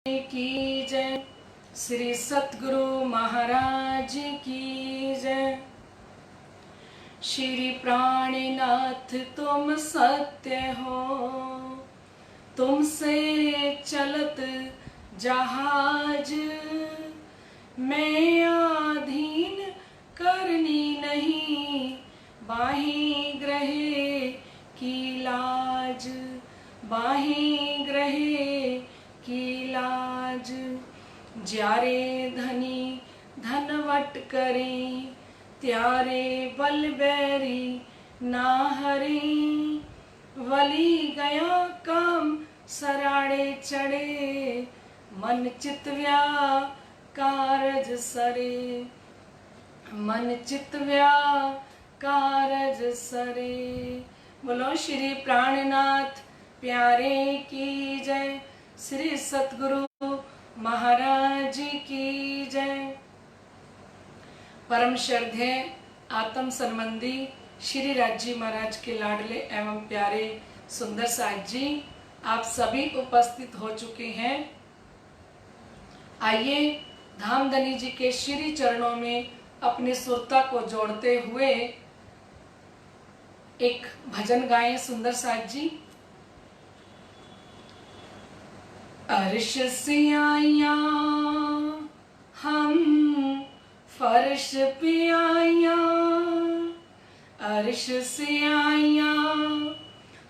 की जय। श्री सतगुरु महाराज की जय। श्री प्राणनाथ तुम सत्य हो, तुमसे चलत जहाज, मैं आधीन करनी नहीं, बाहीं ग्रहे की लाज, बाहीं ग्रहे की लाज। ज्यारे धनी धनवट करें, त्यारे बल बैरी ना हरें, वली गया काम सराड़े चढ़े, मन चित कारज सरे, मन चित कारज सरे। बोलो श्री प्राणनाथ प्यारे की जय। श्री सतगुरु महाराज की जय। परम श्रद्धेय आत्म संबंधी श्री राजी महाराज के लाडले एवं प्यारे सुंदर साज जी, आप सभी उपस्थित हो चुके हैं। आइए धामधनी जी के श्री चरणों में अपनी सुरता को जोड़ते हुए एक भजन गाएं सुंदर साज जी। अर्श से आया हम फर्श पे आया, अर्श से आया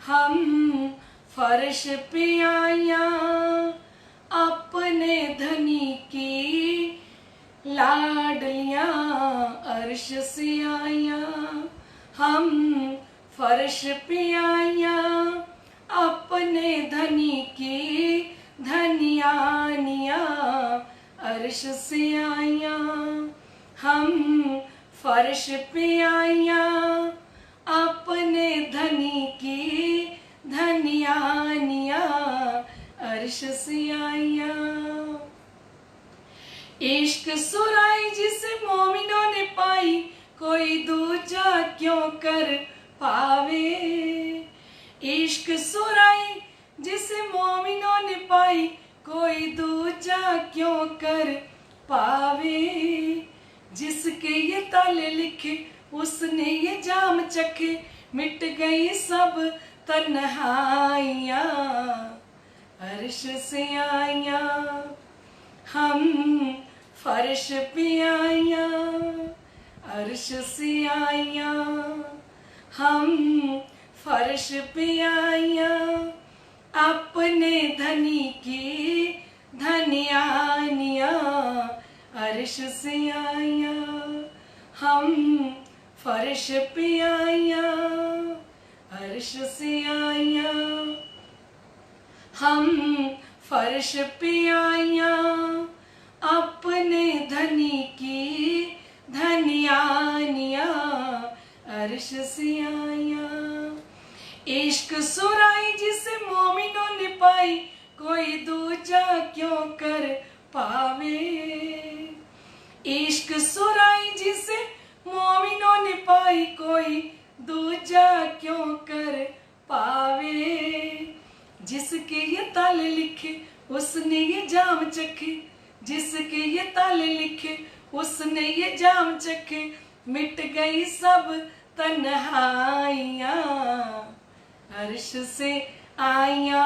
हम फर्श पे आया, अपने धनी की लाडलियां। अर्श से आया हम फर्श पे आया, अपने धनी की धनियानिया। अर्श से आया हम फर्श पे आया, अपने धनी की धनियानिया। अर्श से आया। इश्क सुराई जिसे मोमिनों ने पाई, कोई दूजा क्यों कर पावे। इश्क सुराई जिसे मोमिनों ने पाई, कोई दूजा क्यों कर पावे। जिसके ये ताले लिखे उसने ये जाम चखे, मिट गई सब तन्हाइयां। अर्श से आया हम फर्श पे आया, अर्श से आया हम फर्श पे आया, अपने धनी की धनियानिया। अर्श से आया हम फर्श पे आया, अर्श से आया हम फर्श पे आया, अपने धनी की धनियानिया। अर्श से आया। इश्क सुराई जिसे मोमिनों ने पाई, कोई दूजा क्यों कर पावे। इश्क सुराई जिसे मोमिनों ने पाई, कोई दूजा क्यों कर पावे। जिसके ये ताले लिखे उसने ये जाम चखे, जिसके ये ताले लिखे उसने ये जाम चखे, मिट गई सब तन्हाइयां। अर्श से आया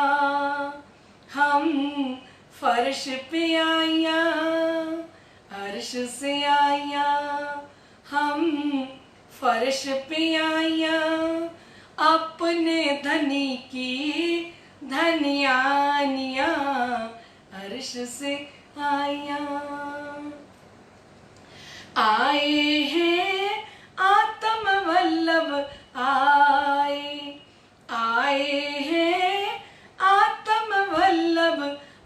हम फर्श पे आया, अर्श से आया हम फर्श पे आया, अपने धनी की धनियानिया। अर्श से आया। आए हैं आत्म वल्लभ आए, आए हैं आत्म वल्लभ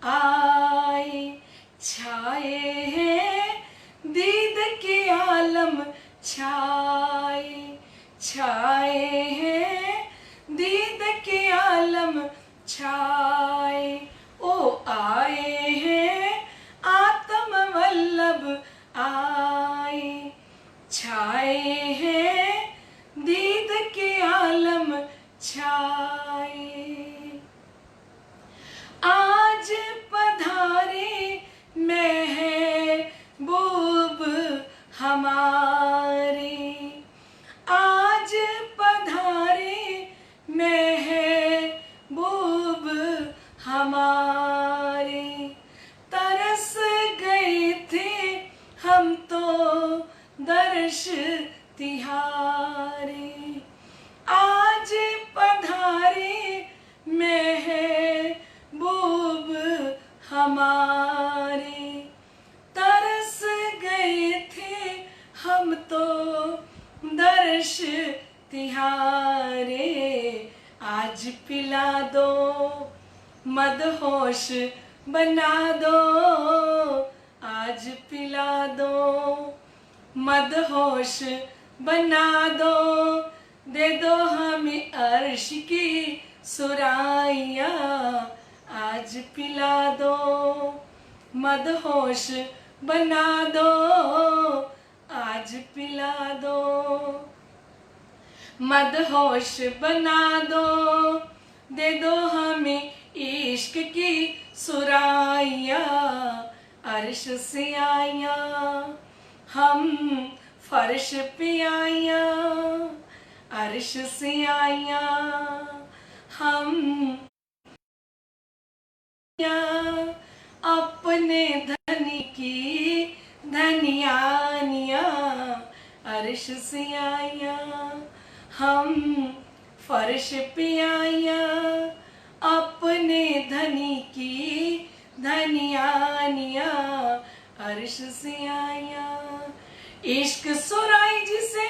आए, छाए हैं दीद के आलम छाए, छाए हैं दीद के आलम छाए। ओ आए हैं आत्म वल्लभ आए, छाए हैं दीद के आलम छाए। आज पधारे हमारे, तरस गए थे हम तो दर्श तिहारे। आज पिला दो मदहोश बना दो, आज पिला दो मदहोश बना दो, दे दो हमें अर्श की सुराइयाँ, आज पिला दो मदहोश बना दो, आज पिला दो मदहोश बना दो, दे दो हमें इश्क की सुराइयाँ, अर्श से आया हम फर्श पे आया, अर्श से आया हम अपने धनी की धनियानिया, अर्श से आया हम फर्श पे आया, अपने धनी की धनियानिया, अर्श से आया। इश्क सुराई जिसे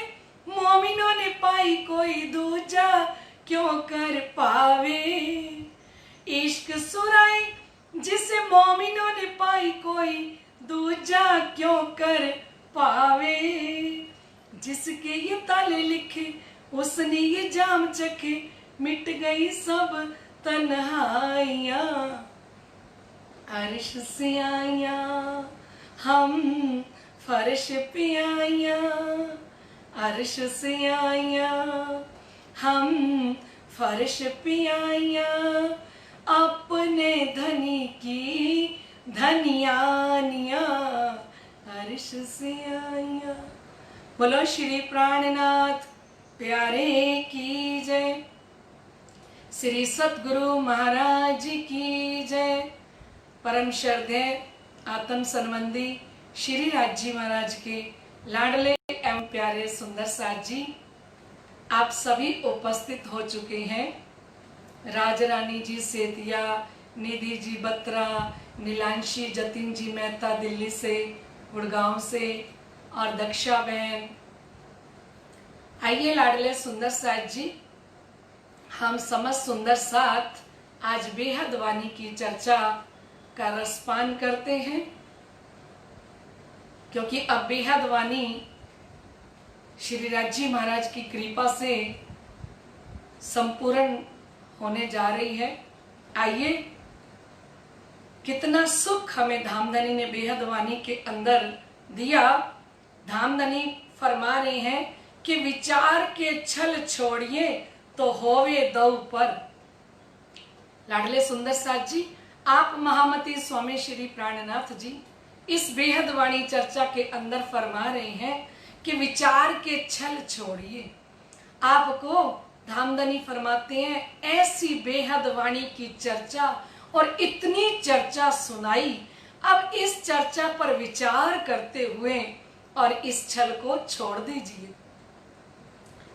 मोमिनों ने पाई, कोई दूजा क्यों कर पावे। इश्क सुराई जिसे मोमिनों ने पाई, कोई दूजा क्यों कर पावे। जिसके ये ताले लिखे उसने ये जाम चखे, मिट गई सब तन्हाइयाँ, अर्श से आया हम फर्श पे आया, अर्श से आया हम फर्श पे आया, अपने धनी की धनियानिया, अर्श से आया। बोलो श्री प्राणनाथ प्यारे की जय, श्री सतगुरु महाराज की जय। परम श्रद्धेय आत्म संबंधी श्री राजी महाराज के लाडले एवं प्यारे सुंदर साथ जी, आप सभी उपस्थित हो चुके हैं। राजरानी जी सेतिया, निधि जी बत्रा, नीलांशी जतिन जी मेहता दिल्ली से, गुड़गांव से, और दक्षा बहन। आइए लाडले सुंदर साथ जी, हम समस्त सुंदर साथ आज बेहद वाणी की चर्चा का रसपान करते हैं, क्योंकि अब बेहद वाणी श्री राजी महाराज की कृपा से संपूर्ण होने जा रही है। आइए, कितना सुख हमें धामधनी ने बेहद वाणी के अंदर दिया। धामधनी फरमा रहे हैं कि विचार के छल छोड़िए तो होवे दौ पर। लाडले सुंदर साथ जी, आप महामती स्वामी श्री प्राणनाथ जी इस बेहद वाणी चर्चा के अंदर फरमा रहे हैं कि विचार के छल छोड़िए। आपको धामधनी फरमाते हैं ऐसी बेहद वाणी की चर्चा और इतनी चर्चा सुनाई, अब इस चर्चा पर विचार करते हुए और इस छल को छोड़ दीजिए।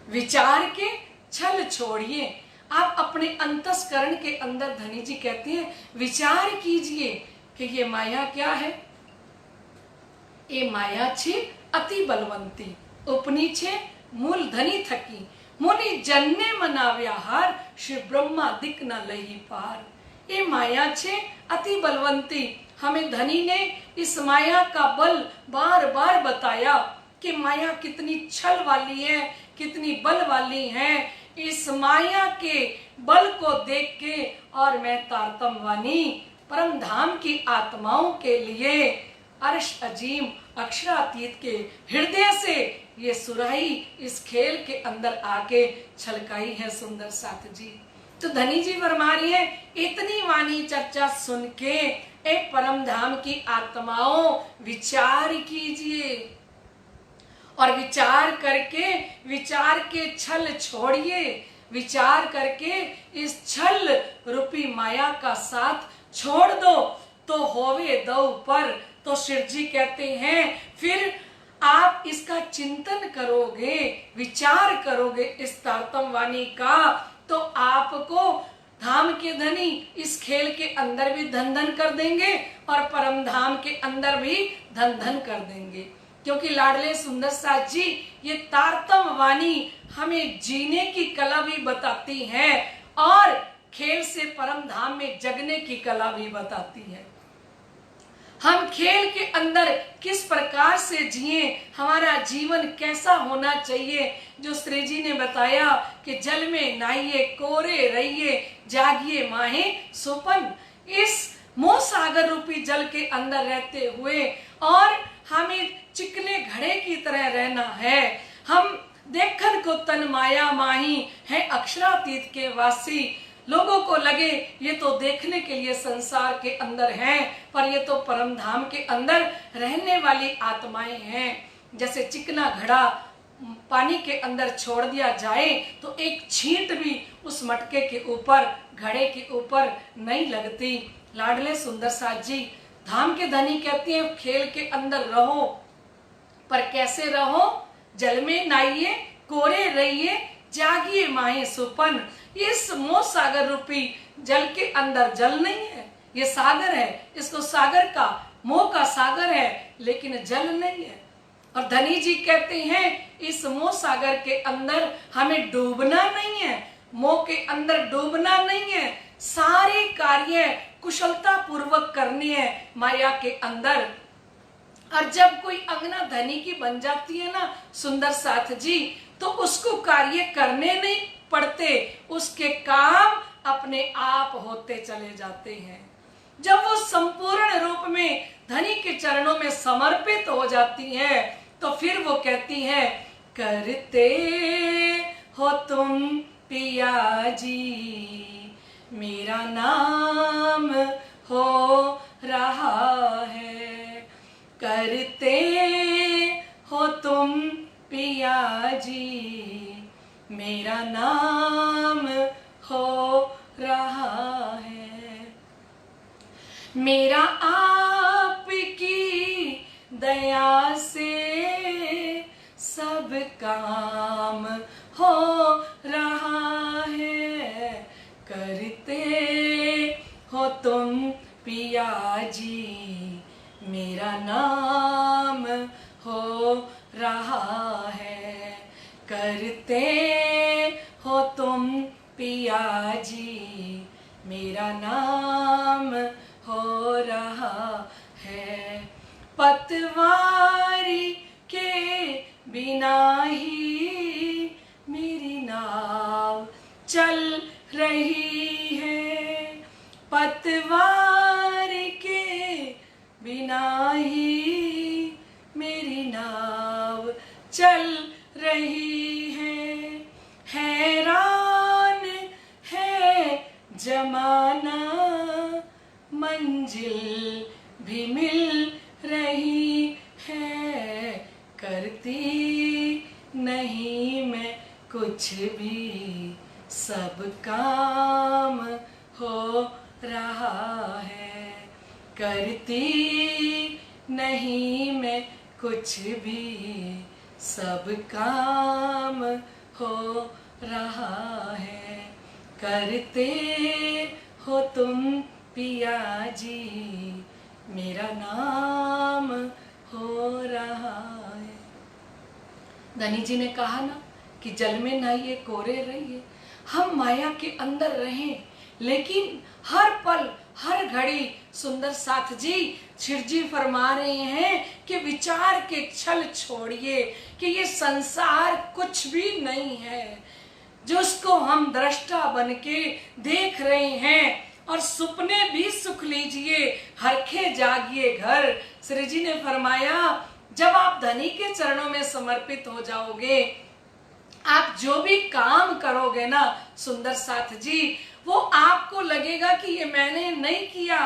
विचार के छल छोड़िए। आप अपने अंतस्करण के अंदर, धनी जी कहते हैं, विचार कीजिए कि ये माया क्या है। ये माया छे अति बलवंती, उपनी छे मूल धनी थकी, मुनि जन्ने मनाव्या हार, श्री ब्रह्मा दिक न लही पार। ये माया छे अति बलवंती। हमें धनी ने इस माया का बल बार बार बताया कि माया कितनी छल वाली है, कितनी बल वाली है। इस माया के बल को देख के और मैं तारतम वाणी परम धाम की आत्माओं के लिए अर्श अजीम अक्षरातीत के हृदय से ये सुराही इस खेल के अंदर आके छलकाई है सुंदर साथ जी। तो धनी जी फरमा रही है, इतनी वाणी चर्चा सुन के ए परम धाम की आत्माओं विचार कीजिए और विचार करके विचार के छल छोड़िए। विचार करके इस छल रूपी माया का साथ छोड़ दो तो होवे दौ पर। तो शिव जी कहते हैं फिर आप इसका चिंतन करोगे, विचार करोगे इस तारतम वाणी का, तो आपको धाम के धनी इस खेल के अंदर भी धन धन कर देंगे और परम धाम के अंदर भी धन धन कर देंगे। क्योंकि लाडले सुंदर साथ जी ये तारतम वाणी हमें जीने की कला भी बताती है और खेल से परम धाम में जगने की कला भी बताती है। हम खेल के अंदर किस प्रकार से जिए, हमारा जीवन कैसा होना चाहिए, जो श्री जी ने बताया कि जल में नहाइए, कोरे रहिए, जागिए माहे सोपन। इस मोह सागर रूपी जल के अंदर रहते हुए और हमें चिकने घड़े की तरह रहना है। हम देखन को तन माया माही है, अक्षरातीत के वासी। लोगों को लगे ये तो देखने के लिए संसार के अंदर हैं, पर ये तो परम धाम के अंदर रहने वाली आत्माएं हैं। जैसे चिकना घड़ा पानी के अंदर छोड़ दिया जाए तो एक छींट भी उस मटके के ऊपर, घड़े के ऊपर नहीं लगती। लाडले सुंदर साथ जी धाम के धनी कहते हैं खेल के अंदर रहो, पर कैसे रहो? जल में नहाइए, कोरे रहिए, जागिए माहे सुपन। इस मोह सागर रूपी जल के अंदर जल नहीं है, ये सागर है, इसको सागर का, मोह का सागर है, लेकिन जल नहीं है। और धनी जी कहते हैं इस मोह सागर के अंदर हमें डूबना नहीं है, मोह के अंदर डूबना नहीं है, सारे कार्य कुशलता पूर्वक करने हैं माया के अंदर। और जब कोई अंगना धनी की बन जाती है ना सुंदर साथ जी, तो उसको कार्य करने नहीं पड़ते, उसके काम अपने आप होते चले जाते हैं। जब वो संपूर्ण रूप में धनी के चरणों में समर्पित हो जाती है तो फिर वो कहती है करते हो तुम पिया जी, मेरा नाम हो रहा है। करते हो तुम पिया जी, मेरा नाम हो रहा है। मेरा आपकी दया से सब काम हो रहा है। करते हो तुम पिया जी, मेरा नाम हो रहा है। करते हो तुम पिया जी, मेरा नाम हो रहा है। पतवारी के बिना ही मेरी नाव चल रही है। पतवारी के बिना ही मेरी नाव चल रही है। हैरान है जमाना, मंजिल भी मिल रही है। करती नहीं मैं कुछ भी, सब काम हो रहा है। करती नहीं मैं कुछ भी, सब काम हो रहा है। करते हो तुम पिया जी, मेरा नाम हो रहा है। धनी जी ने कहा ना कि जल में नहाइए, कोरे रहिए। हम माया के अंदर रहें, लेकिन हर पल हर घड़ी सुंदर साथ जी शिरजी फरमा रहे हैं कि विचार के छल छोड़िए कि ये संसार कुछ भी नहीं है, जो उसको हम दृष्टा बन के देख रहे हैं। और सुपने भी सुख लीजिए, हरखे जागिए घर। श्री जी ने फरमाया जब आप धनी के चरणों में समर्पित हो जाओगे, आप जो भी काम करोगे ना सुंदर साथ जी, वो आपको लगेगा कि ये मैंने नहीं किया।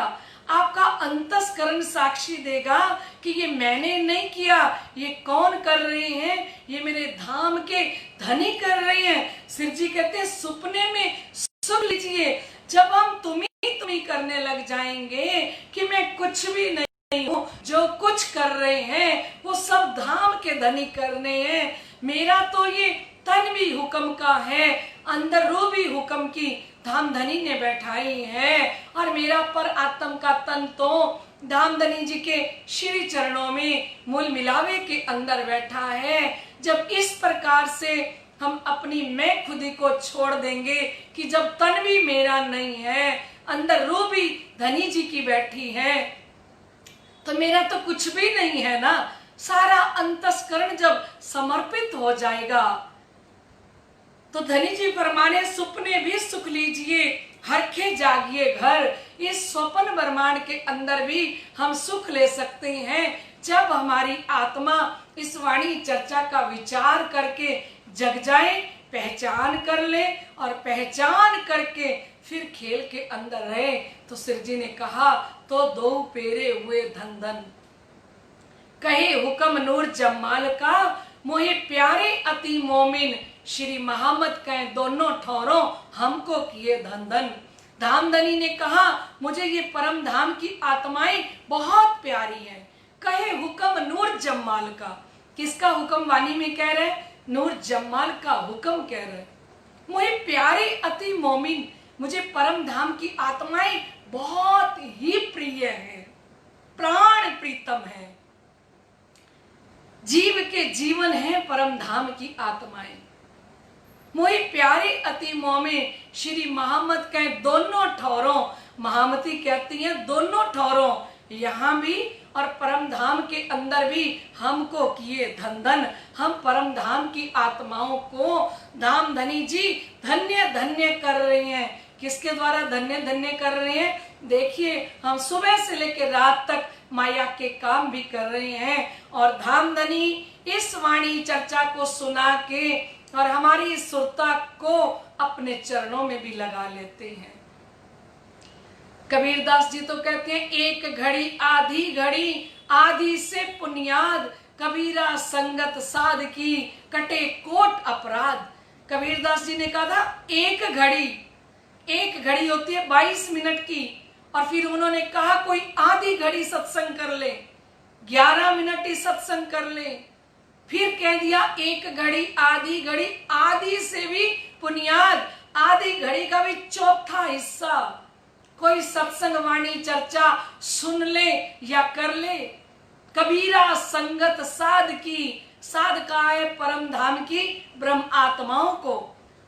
आपका अंतस्करण साक्षी देगा कि ये मैंने नहीं किया, ये कौन कर रहे हैं, ये मेरे धाम के धनी कर रहे हैं। शिव जी कहते हैं सुपने में सुन लीजिए, जब हम तुम्ही करने लग जाएंगे कि मैं कुछ भी नहीं हूँ, जो कुछ कर रहे हैं वो सब धाम के धनी करने हैं। मेरा तो ये तन भी हुक्म का है, अंदर रूबी हुक्म की धामधनी ने बैठाई है। और मेरा पर आत्म का तन तो धामधनी जी के श्री चरणों में मूल मिलावे के अंदर बैठा है। जब इस प्रकार से हम अपनी मैं खुदी को छोड़ देंगे कि जब तन भी मेरा नहीं है, अंदर रूबी धनी जी की बैठी है, तो मेरा तो कुछ भी नहीं है ना। सारा अंतस्करण जब समर्पित हो जाएगा तो धनी जी फरमाने सुपने भी सुख लीजिए, हरखे जागिए घर। इस स्वप्न ब्रह्मांड के अंदर भी हम सुख ले सकते हैं जब हमारी आत्मा इस वाणी चर्चा का विचार करके जग जाए, पहचान कर ले और पहचान करके फिर खेल के अंदर रहे। तो सिर जी ने कहा तो दो पेरे हुए धन धन, कहे हुक्म नूर जमाल का, मोहे प्यारे अति मोमिन, श्री मोहम्मद कहे दोनों ठौरों हमको किए धन धन। धामधनी ने कहा मुझे ये परम धाम की आत्माएं बहुत प्यारी हैं। कहे हुक्म नूर जमाल का, किसका हुक्म वाणी में कह रहे? नूर जमाल का हुक्म कह रहे। मोहे प्यारे अति मोमिन, मुझे परम धाम की आत्माएं बहुत ही प्रिय है, प्राण प्रीतम है, जीव के जीवन है परम धाम की आत्माएं। मोहे प्यारे अति मोमिन, श्री मोहम्मद कहे दोनों ठौरों, महामती कहती हैं दोनों ठौरों, यहाँ भी और परम धाम के अंदर भी हमको किए धन धन। हम परम धाम की आत्माओं को धाम धनी जी धन्य धन्य कर रही हैं। किसके द्वारा धन्य धन्य कर रहे हैं? देखिए हम सुबह से लेकर रात तक माया के काम भी कर रहे हैं और धामधनी इस वाणी चर्चा को सुना के और हमारी सुरता को अपने चरणों में भी लगा लेते हैं। कबीरदास जी तो कहते हैं एक घड़ी आधी घड़ी, आधी से पुनियाद, कबीरा संगत साध की, कटे कोट अपराध। कबीरदास जी ने कहा था एक घड़ी होती है 22 मिनट की, और फिर उन्होंने कहा कोई आधी घड़ी सत्संग कर ले, 11 मिनट ही सत्संग कर ले। फिर कह दिया एक घड़ी, आधी से भी पुनियाद, आधी घड़ी का भी चौथा हिस्सा कोई सत्संग वाणी चर्चा सुन ले या कर ले। कबीरा संगत साध की, साध का है परम धाम की ब्रह्म आत्माओं को,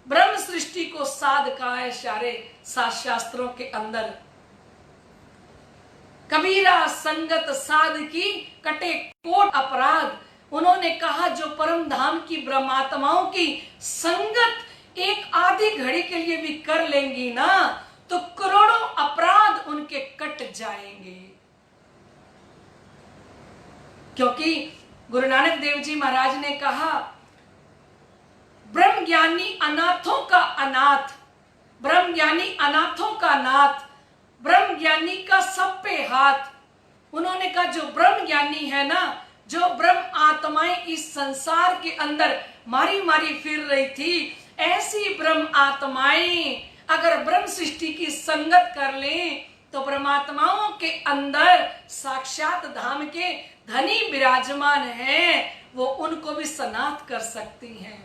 ब्रह्म सृष्टि को साध का है सारे शास्त्रों के अंदर। कबीरा संगत साध की, कटे कोट अपराध। उन्होंने कहा जो परम धाम की ब्रह्मात्माओं की संगत एक आधी घड़ी के लिए भी कर लेंगी ना, तो करोड़ों अपराध उनके कट जाएंगे। क्योंकि गुरु नानक देव जी महाराज ने कहा ब्रह्म ज्ञानी अनाथों का अनाथ, ब्रह्म ज्ञानी अनाथों का नाथ, ब्रह्म ज्ञानी का सब पे हाथ। उन्होंने कहा जो ब्रह्म ज्ञानी है ना, जो ब्रह्म आत्माएं इस संसार के अंदर मारी मारी फिर रही थी, ऐसी ब्रह्म आत्माएं अगर ब्रह्म सृष्टि की संगत कर लें तो ब्रह्मात्माओं के अंदर साक्षात धाम के धनी विराजमान हैं, वो उनको भी सनाथ कर सकती हैं।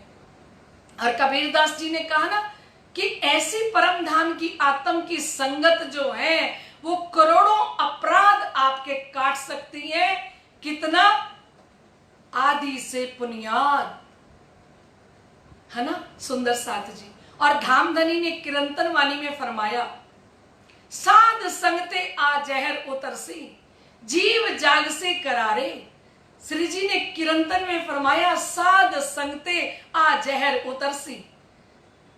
और कबीरदास जी ने कहा ना कि ऐसी परम धाम की आत्म की संगत जो है वो करोड़ों अपराध आपके काट सकती है। कितना? आदि से पुनियाद, है ना सुंदर साथ जी। और धामधनी ने किरंतन वाणी में फरमाया साध संगते आ जहर उतरसी, जीव जाग से करारे। श्री जी ने किरंतन में फरमाया साध संगते आ जहर उतरसी।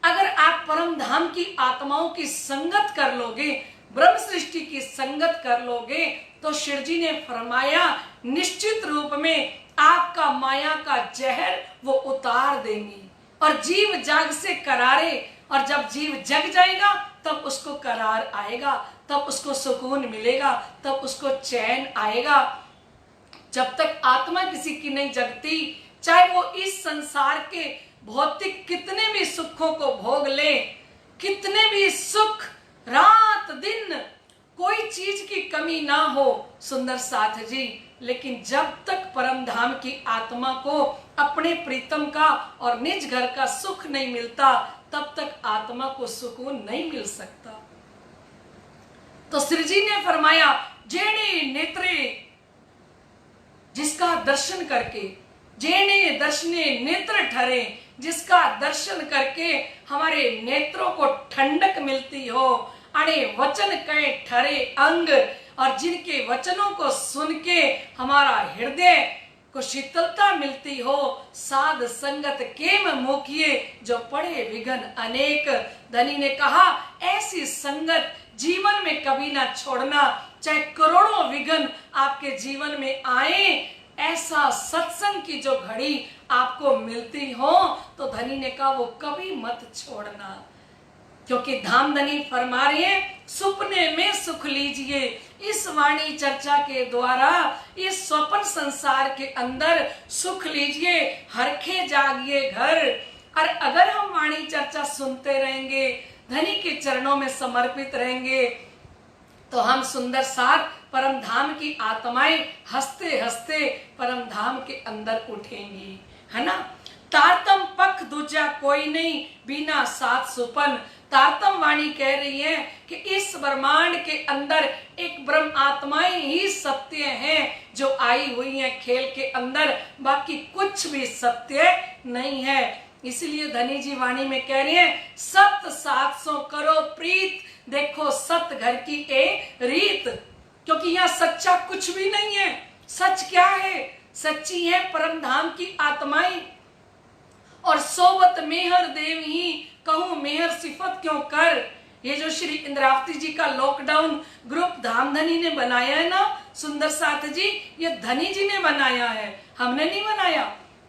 अगर आप परम धाम की आत्माओं की संगत कर लोगे, ब्रह्म सृष्टि की संगत कर लोगे, तो शिव जी ने फरमाया निश्चित रूप में आपका माया का जहर वो उतार देंगी और जीव जाग से करारे। और जब जीव जग जाएगा तब उसको करार आएगा, तब उसको सुकून मिलेगा, तब उसको चैन आएगा। जब तक आत्मा किसी की नहीं जगती, चाहे वो इस संसार के भौतिक कितने भी सुखों को भोग ले, कितने भी सुख रात दिन कोई चीज की कमी ना हो सुंदर साथ जी, लेकिन जब तक परम धाम की आत्मा को अपने प्रीतम का और निज घर का सुख नहीं मिलता, तब तक आत्मा को सुकून नहीं मिल सकता। तो श्री जी ने फरमाया, जेने नेत्रे, जिसका दर्शन करके, जेने दर्शने नेत्र ठहरे, जिसका दर्शन करके हमारे नेत्रों को ठंडक मिलती हो, अणे वचन कहे ठहरे अंग, और जिनके वचनों को सुन के हमारा हृदय को शीतलता मिलती हो, साध संगत केम मोकिए, जो पढ़े विघन अनेक। धनी ने कहा, ऐसी संगत जीवन में कभी ना छोड़ना, चाहे करोड़ों विघन आपके जीवन में आए, ऐसा सत्संग की जो घड़ी आपको मिलती हो, तो धनी ने कहा वो कभी मत छोड़ना। क्योंकि धाम धनी फरमा रहे हैं, सुपने में सुख लीजिए। इस वाणी चर्चा के द्वारा इस स्वप्न संसार के अंदर सुख लीजिए, हरखे जागिए घर। और अगर हम वाणी चर्चा सुनते रहेंगे, धनी के चरणों में समर्पित रहेंगे, तो हम सुंदर साथ परम धाम की आत्माएं हंसते हंसते परम धाम के अंदर उठेंगी, है ना। तारतम पख दूजा कोई नहीं, बिना साथ सुपन। तारतम वाणी कह रही है कि इस ब्रह्मांड के अंदर एक ब्रह्म आत्माएं ही सत्य हैं जो आई हुई हैं खेल के अंदर, बाकी कुछ भी सत्य नहीं है। इसलिए धनी जी वाणी में कह रहे हैं, सत सात सो करो प्रीत, देखो सत घर की ए रीत। क्योंकि यहाँ सच्चा कुछ भी नहीं है। सच क्या है? सच्ची है परम धाम की आत्माएं। और सोबत मेहर देव ही कहूं मेहर सिफत क्यों कर। ये जो श्री इंद्रावती जी का लॉकडाउन ग्रुप धाम धनी ने बनाया है ना सुंदर साथ जी, ये धनी जी ने बनाया है, हमने नहीं बनाया।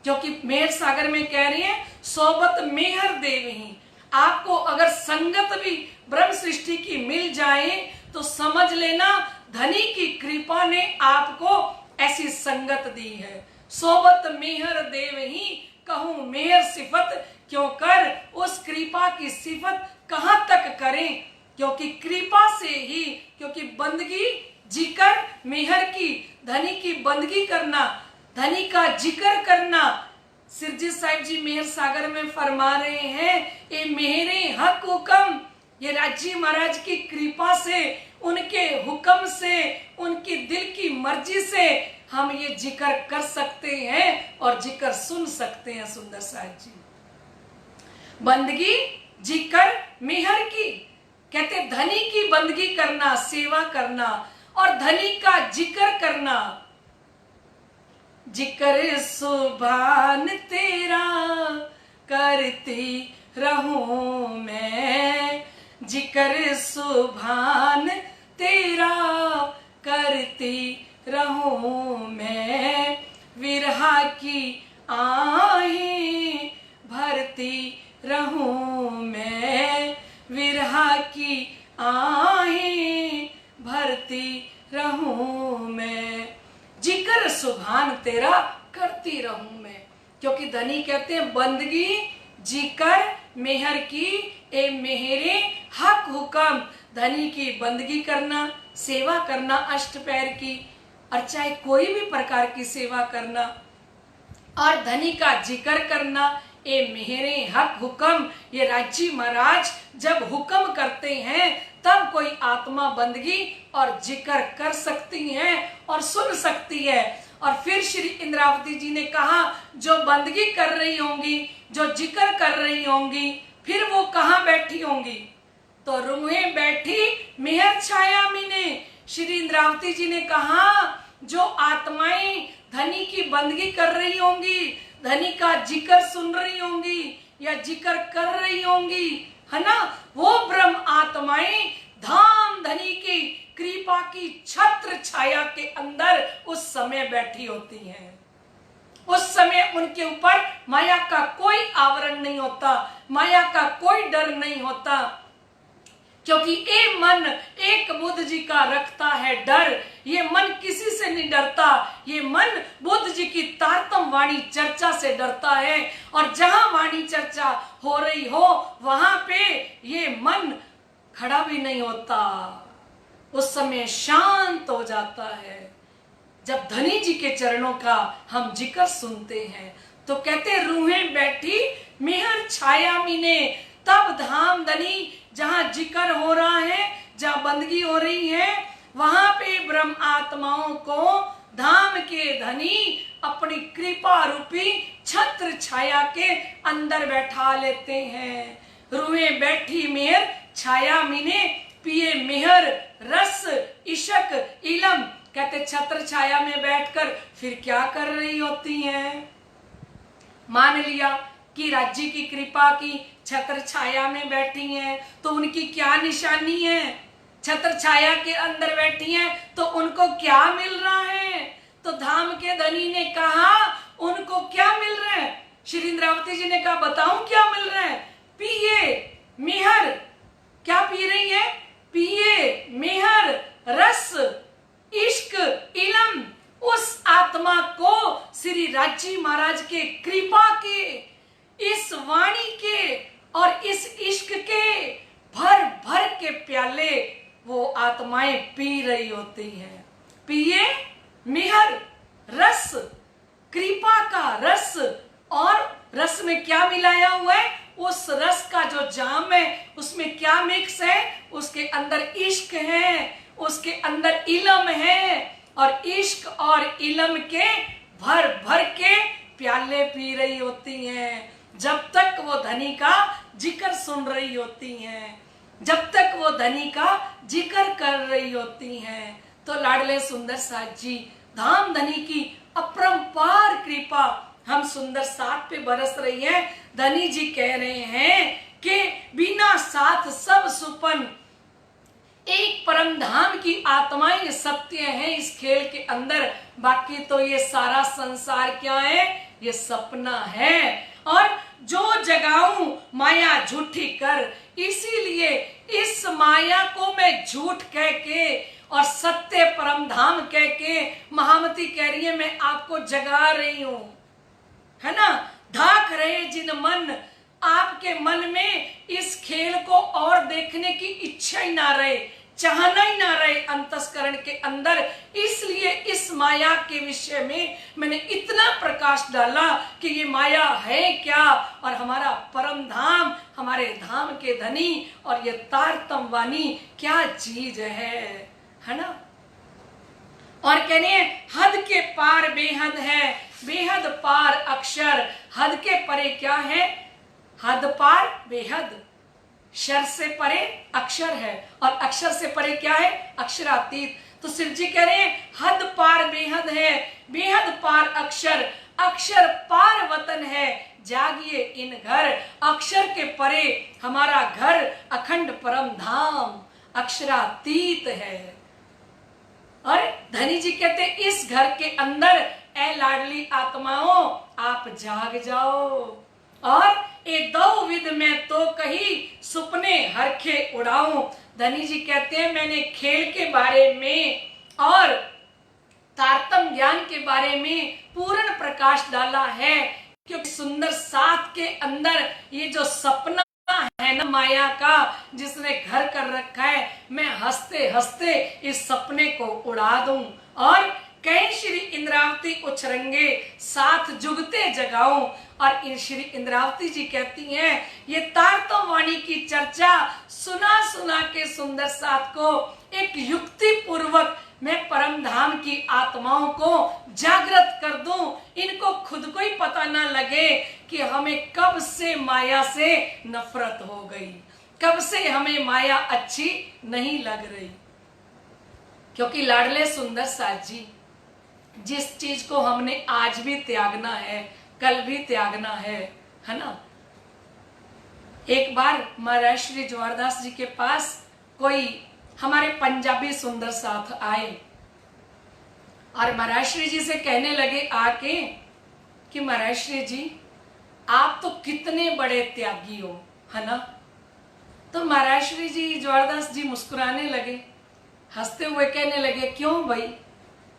क्योंकि मेहर सागर में कह रही है, सोबत मेहर देव ही। आपको अगर संगत भी ब्रह्म सृष्टि की मिल जाए तो समझ लेना धनी की कृपा ने आपको ऐसी संगत दी है। सोबत मेहर देव ही कहूं मेहर सिफत क्यों कर। उस कृपा की सिफत कहां तक करें, क्योंकि कृपा से ही, क्योंकि बंदगी जिक्र मेहर की, धनी की बंदगी करना, धनी का जिक्र करना। सिरजी साहिब जी मेहर सागर में फरमा रहे हैं, ये मेहरे हक हुक्म, ये राजी महाराज की कृपा से, उनके हुक्म से, उनकी दिल की मर्जी से हम ये जिक्र कर सकते हैं और जिक्र सुन सकते हैं। सुंदर साहिब जी बंदगी जिक्र मेहर की, कहते धनी की बंदगी करना, सेवा करना और धनी का जिक्र करना। जिक्र सुभान तेरा करती रहूं मैं, जिक्र सुभान तेरा करती रहूं मैं, विरहा की आहें भरती रहूं मैं, विरहा की आहें भरती रहूं मैं, जिक्र सुभान तेरा करती रहूं मैं। क्योंकि धनी कहते हैं बंदगी जिक्र मेहर की, ए मेहरे हक हुक्म। धनी की बंदगी करना, सेवा करना अष्ट पैर की, और चाहे कोई भी प्रकार की सेवा करना, और धनी का जिक्र करना, ए मेहरे हक हुक्म। ये राजी महाराज जब हुक्म करते हैं तब कोई आत्मा बंदगी और जिक्र कर सकती है और सुन सकती है। और फिर श्री इंद्रावती जी ने कहा, जो बंदगी कर रही होंगी, जो जिक्र कर रही होंगी, फिर वो कहाँ बैठी होंगी? तो रूहें बैठी मेहर छाया मीने। श्री इंद्रावती जी ने कहा, जो आत्माएं धनी की बंदगी कर रही होंगी, धनी का जिक्र सुन रही होंगी या जिक्र कर रही होंगी, है ना, वो ब्रह्म आत्माएं धाम धनी की कृपा की छत्र छाया के अंदर उस समय बैठी होती हैं। उस समय उनके ऊपर माया का कोई आवरण नहीं होता, माया का कोई डर नहीं होता। क्योंकि ये मन एक बुद्ध जी का रखता है डर, ये मन किसी से नहीं डरता, ये मन बुद्ध जी की तारतम वाणी चर्चा से डरता है। और जहां वाणी चर्चा हो रही हो वहां पे ये मन खड़ा भी नहीं होता, उस समय शांत हो जाता है। जब धनी जी के चरणों का हम जिक्र सुनते हैं तो कहते रूहें बैठी मेहर छाया मीने, तब धाम धनी जहां जिक्र हो रहा है, जहां बंदगी हो रही है, वहां पे ब्रह्म आत्माओं को धाम के धनी अपनी कृपा रूपी छत्र छाया के अंदर बैठा लेते हैं। रुए बैठी मेहर छाया मीने पिए मेहर रस इशक इलम। कहते छत्र छाया में बैठकर फिर क्या कर रही होती हैं? मान लिया कि राज्य की कृपा की छत्र छाया में बैठी हैं, तो उनकी क्या निशानी है? छत्र छाया के अंदर बैठी हैं तो उनको क्या मिल रहा है? तो धाम के धनी ने कहा उनको क्या मिल रहा है? श्री इंद्रावती जी ने कहा बताऊं क्या मिल रहा है? पिए मेहर। क्या पी रही है? पिए मेहर रस इश्क इलम। उस आत्मा को श्री राजी महाराज के कृपा के, इस वाणी के और इस इश्क के भर भर के प्याले वो आत्माएं पी रही होती हैं। पिए मेहर रस, कृपा का रस। और रस में क्या मिलाया हुआ है? उस रस का जो जाम है उसमें क्या मिक्स है? उसके अंदर इश्क है, उसके अंदर इलम है, और इश्क और इलम के भर भर के प्याले पी रही होती हैं। जब तक वो धनी का जिक्र सुन रही होती हैं, जब तक वो धनी का जिक्र कर रही होती हैं। तो लाडले सुंदर साथ जी, धाम धनी की अपरंपार कृपा हम सुंदर साथ पे बरस रही है। धनी जी कह रहे हैं कि बिना साथ सब सुपन, एक परम धाम की आत्माएं सत्य है इस खेल के अंदर, बाकी तो ये सारा संसार क्या है? ये सपना है। और जो जगाऊं माया झूठी कर, इसीलिए इस माया को मैं झूठ कह के और सत्य परम धाम कह के, महामती कह रही है मैं आपको जगा रही हूं, है ना। धाक रहे जिन मन, आपके मन में इस खेल को और देखने की इच्छा ही ना रहे, चाहना ही ना रहे अंतस्करण के अंदर, इसलिए इस माया के विषय में मैंने इतना प्रकाश डाला कि ये माया है क्या और हमारा परम धाम, हमारे धाम के धनी और ये तारतम वाणी क्या चीज है ना। और कहने हद के पार बेहद है, बेहद पार अक्षर। हद के परे क्या है? हद पार बेहद, शर से परे अक्षर है, और अक्षर से परे क्या है? अक्षरातीत। तो शिव जी कह रहे हैं हद पार बेहद है, बेहद पार अक्षर, अक्षर पार वतन है, जागिए इन घर। अक्षर के परे हमारा घर अखंड परम धाम अक्षरातीत है। और धनी जी कहते इस घर के अंदर ए लाडली आत्माओं आप जाग जाओ। और ए दो विद में तो कही सुपने हरखे उड़ाऊं। धनी जी कहते हैं मैंने खेल के बारे में और तारतम ज्ञान के बारे में पूर्ण प्रकाश डाला है, क्योंकि सुंदर साथ के अंदर ये जो सपना है ना माया का, जिसने घर कर रखा है, मैं हंसते हंसते इस सपने को उड़ा दूं। और कहीं श्री इंद्रावती उछरंगे साथ जुगते जगाऊं। और इन श्री इंद्रावती जी कहती हैं ये तारतम वाणी की चर्चा सुना सुना के सुंदर साथ को एक युक्ति पूर्वक मैं परम धाम की आत्माओं को जागृत कर दूं। इनको खुद को ही पता ना लगे कि हमें कब से माया से नफरत हो गई, कब से हमें माया अच्छी नहीं लग रही। क्योंकि लाडले सुंदर साथ जी, जिस चीज को हमने आज भी त्यागना है, कल भी त्यागना है ना। एक बार महाराज श्री जवाहरदास जी के पास कोई हमारे पंजाबी सुंदर साथ आए और महाराज श्री जी से कहने लगे आके कि महाराज श्री जी आप तो कितने बड़े त्यागी हो, है ना। तो महाराज श्री जी जवाहरदास जी मुस्कुराने लगे, हंसते हुए कहने लगे क्यों भाई,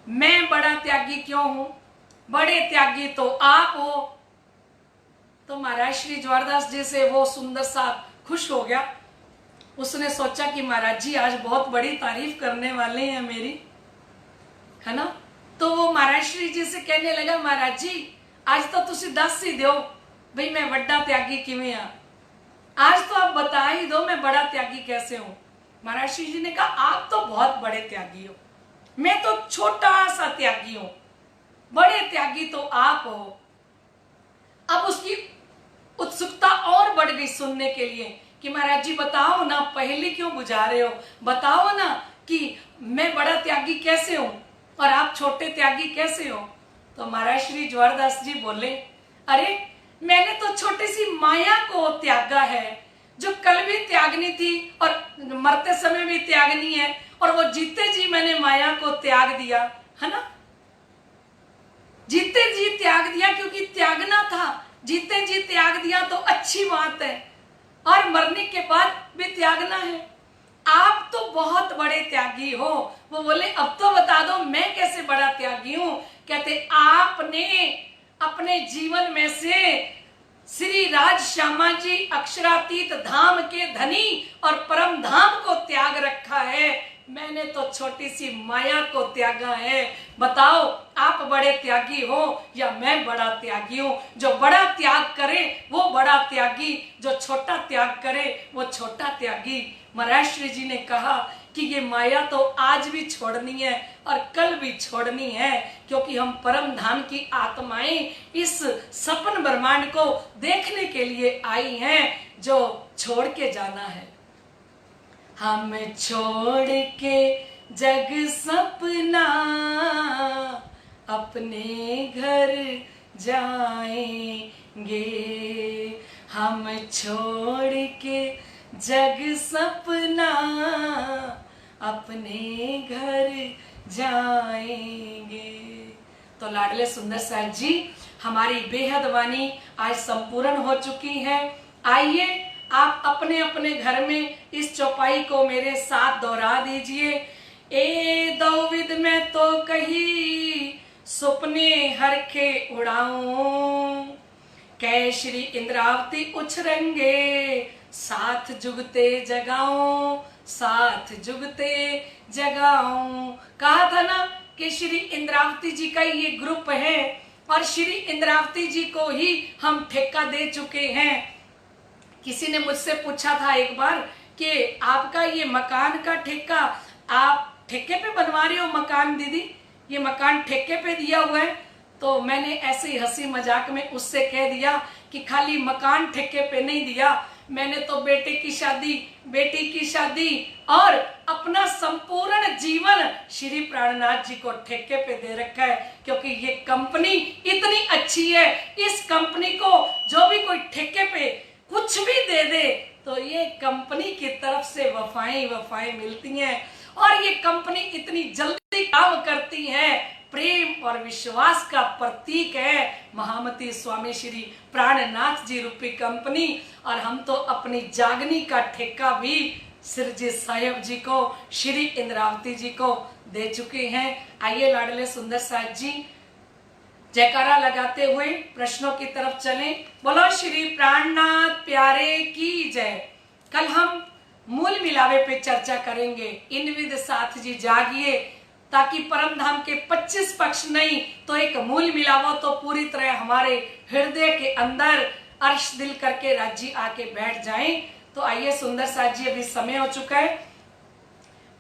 मैं बड़ा त्यागी क्यों हूं? बड़े त्यागी तो आप हो। तो महाराज श्री जवाहरदास जी से वो सुंदर साथ खुश हो गया। उसने सोचा कि महाराज जी आज बहुत बड़ी तारीफ करने वाले हैं मेरी, है ना। तो वो महाराज श्री जी से कहने लगा महाराज जी आज तो तुसी दस ही दो भाई मैं वड्डा त्यागी किवें आ। आज तो आप बता ही दो मैं बड़ा त्यागी कैसे हूं। महाराज श्री जी ने कहा आप तो बहुत बड़े त्यागी हो, मैं तो छोटा सा त्यागी हूं, बड़े त्यागी तो आप हो। अब उसकी उत्सुकता और बढ़ गई सुनने के लिए कि महाराज जी बताओ ना, पहले क्यों बुझा रहे हो, बताओ ना कि मैं बड़ा त्यागी कैसे हूं और आप छोटे त्यागी कैसे हो। तो महाराज श्री ज्वारदास जी बोले, अरे मैंने तो छोटी सी माया को त्यागा है, जो कल भी त्यागनी थी और मरते समय भी त्यागनी है, और वो जीते जी मैंने माया को त्याग दिया है ना। जीते जी त्याग दिया क्योंकि त्यागना था, जीते जी त्याग दिया तो अच्छी बात है, और मरने के बाद भी त्यागना है। आप तो बहुत बड़े त्यागी हो। वो बोले अब तो बता दो मैं कैसे बड़ा त्यागी हूं। कहते आपने अपने जीवन में से श्री राज श्यामा जी अक्षरातीत धाम के धनी और परम धाम को त्याग रखा है, मैंने तो छोटी सी माया को त्यागा है। बताओ आप बड़े त्यागी हो या मैं बड़ा त्यागी हूं। जो बड़ा त्याग करे वो बड़ा त्यागी, जो छोटा त्याग करे वो छोटा त्यागी। महाराज श्री जी ने कहा कि ये माया तो आज भी छोड़नी है और कल भी छोड़नी है, क्योंकि हम परम धाम की आत्माएं इस सपन ब्रह्मांड को देखने के लिए आई हैं जो छोड़ के जाना है। हम छोड़ के जग सपना अपने घर जाएंगे, हम छोड़ के जग सपना अपने घर जाएंगे। तो लाडले सुंदर साहब जी, हमारी बेहद वाणी आज संपूर्ण हो चुकी है। आइए आप अपने अपने घर में इस चौपाई को मेरे साथ दोहरा दीजिए। ए दौविद में तो कही सुपने हरखे उड़ाऊं, कै श्री इंद्रावती उछरेंगे साथ जुगते जगाऊं, साथ जुगते जगाऊं। कहा था ना कि श्री इंद्रावती जी का ये ग्रुप है और श्री इंद्रावती जी को ही हम ठेका दे चुके हैं। किसी ने मुझसे पूछा था एक बार कि आपका ये मकान का ठेका आप ठेके पे बनवा रहे हो मकान दीदी, ये मकान ठेके पे दिया हुआ है। तो मैंने ऐसे ही हंसी मजाक में उससे कह दिया कि खाली मकान ठेके पे नहीं दिया, मैंने तो बेटे की शादी, बेटी की शादी और अपना संपूर्ण जीवन श्री प्राणनाथ जी को ठेके पे दे रखा है, क्योंकि ये कंपनी इतनी अच्छी है। इस कंपनी को जो भी कोई ठेके पे कुछ भी दे दे तो ये कंपनी की तरफ से वफाएं मिलती हैं, और ये कंपनी इतनी जल्दी काम करती है। प्रेम और विश्वास का प्रतीक है महामती स्वामी श्री प्राणनाथ जी रूपी कंपनी। और हम तो अपनी जागनी का ठेका भी सिरजी साहेब जी को, श्री इंद्रावती जी को दे चुके हैं। आइए लाडले सुंदर साहब जी जयकारा लगाते हुए प्रश्नों की तरफ चलें। बोलो श्री प्राणनाथ प्यारे की जय। कल हम मूल मिलावे पे चर्चा करेंगे। इन विद साथ जी जागिए, ताकि परम धाम के 25 पक्ष नहीं तो एक मूल मिलावो तो पूरी तरह हमारे हृदय के अंदर अर्श दिल करके राज्य आके बैठ जाएं। तो आइए सुंदर साथ जी, अभी समय हो चुका है,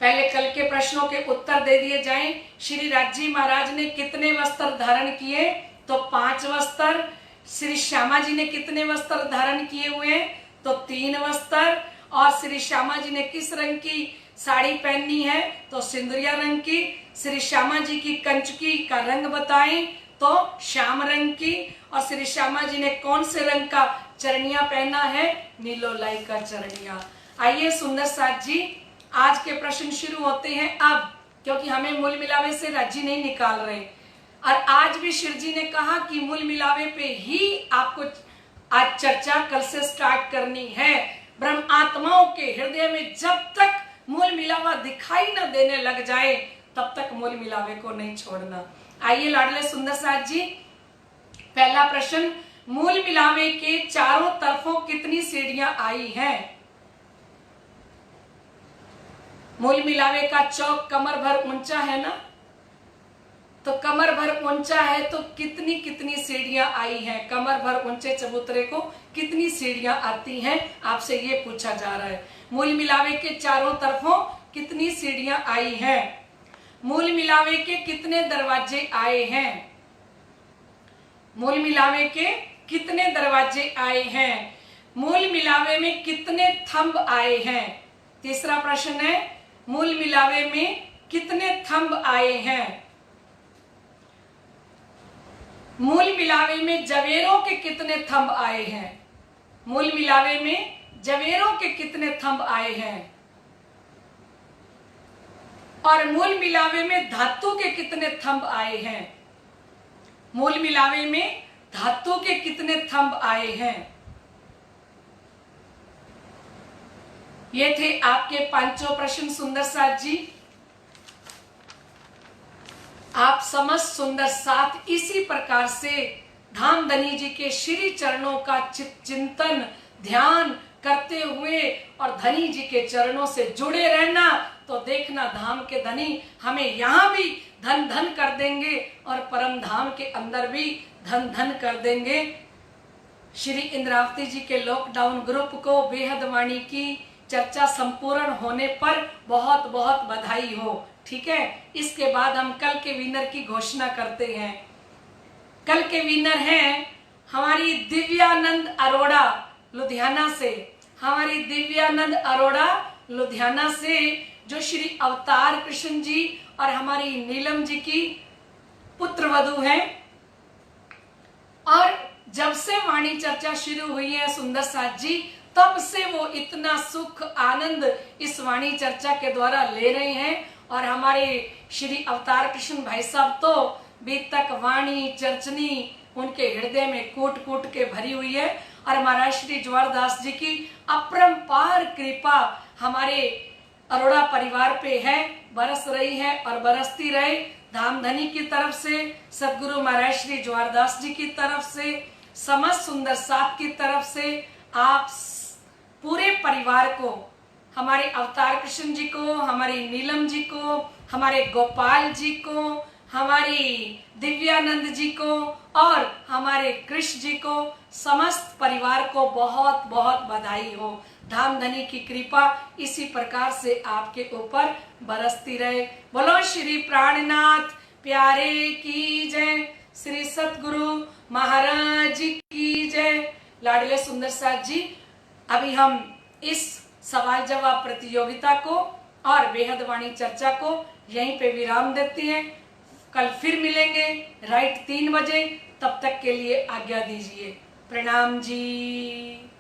पहले कल के प्रश्नों के उत्तर दे दिए जाएं। श्री राजी महाराज ने कितने वस्त्र धारण किए? तो 5 वस्त्र। श्री श्यामा जी ने कितने वस्त्र धारण किए हुए? तो 3 वस्त्र। और श्री श्यामा जी ने किस रंग की साड़ी पहनी है? तो सिंदूरिया रंग की। श्री श्यामा जी की कंचुकी का रंग बताएं? तो श्याम रंग की। और श्री श्यामा जी ने कौन से रंग का चरनिया पहना है? नीलोलाई का चरनिया। आइए सुंदर साथ जी, आज के प्रश्न शुरू होते हैं अब, क्योंकि हमें मूल मिलावे से राज्य नहीं निकाल रहे। और आज भी शिव जी ने कहा कि मूल मिलावे पे ही आपको आज चर्चा कल से स्टार्ट करनी है। ब्रह्म आत्माओं के हृदय में जब तक मूल मिलावा दिखाई न देने लग जाए तब तक मूल मिलावे को नहीं छोड़ना। आइए लाडले सुंदर साथ जी, पहला प्रश्न, मूल मिलावे के चारों तरफों कितनी सीढ़ियां आई हैं? मूल मिलावे का चौक कमर भर ऊंचा है ना? तो कमर भर ऊंचा है तो कितनी कितनी सीढ़ियां आई हैं, कमर भर ऊंचे चबूतरे को कितनी सीढ़ियां आती हैं, आपसे ये पूछा जा रहा है। मूल मिलावे के चारों तरफों कितनी सीढ़ियां आई हैं, मूल मिलावे के कितने दरवाजे आए हैं, मूल मिलावे के कितने दरवाजे आए हैं, मूल मिलावे में कितने थंब आए हैं। तीसरा प्रश्न है, मूल मिलावे में कितने थंब आए हैं, मूल मिलावे में जवेरों के कितने थंब आए हैं, मूल मिलावे में जवेरों के कितने थंब आए हैं, और मूल मिलावे में धातु के कितने थंब आए हैं, मूल मिलावे में धातु के कितने थंब आए हैं। ये थे आपके पांचों प्रश्न सुंदर साथ जी। आप समस्त सुंदर साथ इसी प्रकार से धामधनी जी के श्री चरणों का चिंतन ध्यान करते हुए और धनी जी के चरणों से जुड़े रहना, तो देखना धाम के धनी हमें यहाँ भी धन धन कर देंगे और परम धाम के अंदर भी धन धन कर देंगे। श्री इंद्रावती जी के लॉकडाउन ग्रुप को बेहद वाणी की चर्चा संपूर्ण होने पर बहुत बहुत बधाई हो। ठीक है, इसके बाद हम कल के विनर की घोषणा करते हैं। कल के विनर हैं हमारी दिव्यानंद अरोड़ा लुधियाना से, हमारी दिव्यानंद अरोड़ा लुधियाना से, जो श्री अवतार कृष्ण जी और हमारी नीलम जी की पुत्र वधू हैं। और जब से वाणी चर्चा शुरू हुई है सुंदर साथ जी, तब से वो इतना सुख आनंद इस वाणी चर्चा के द्वारा ले रहे हैं। और हमारे श्री अवतार कृष्ण भाई साहब तो बीत तक वाणी चर्चनी उनके हृदय में कूट कूट के भरी हुई है। और महाराज श्री ज्वारदास जी की अपरंपार कृपा हमारे अरोड़ा परिवार पे है, बरस रही है और बरसती रहे। धामधनी की तरफ से, सदगुरु महाराज श्री ज्वारदास जी की तरफ से, समस्त सुंदर साथ की तरफ से, आप पूरे परिवार को, हमारे अवतार कृष्ण जी को, हमारी नीलम जी को, हमारे गोपाल जी को, हमारी दिव्यानंद जी को और हमारे कृष्ण जी को, समस्त परिवार को बहुत बहुत बधाई हो। धामधनी की कृपा इसी प्रकार से आपके ऊपर बरसती रहे। बोलो श्री प्राणनाथ प्यारे की जय, श्री सतगुरु महाराज की जय। लाडले सुंदर साथ जी, अभी हम इस सवाल जवाब प्रतियोगिता को और बेहद वाणी चर्चा को यहीं पे विराम देते हैं। कल फिर मिलेंगे राइट 3 बजे, तब तक के लिए आज्ञा दीजिए। प्रणाम जी।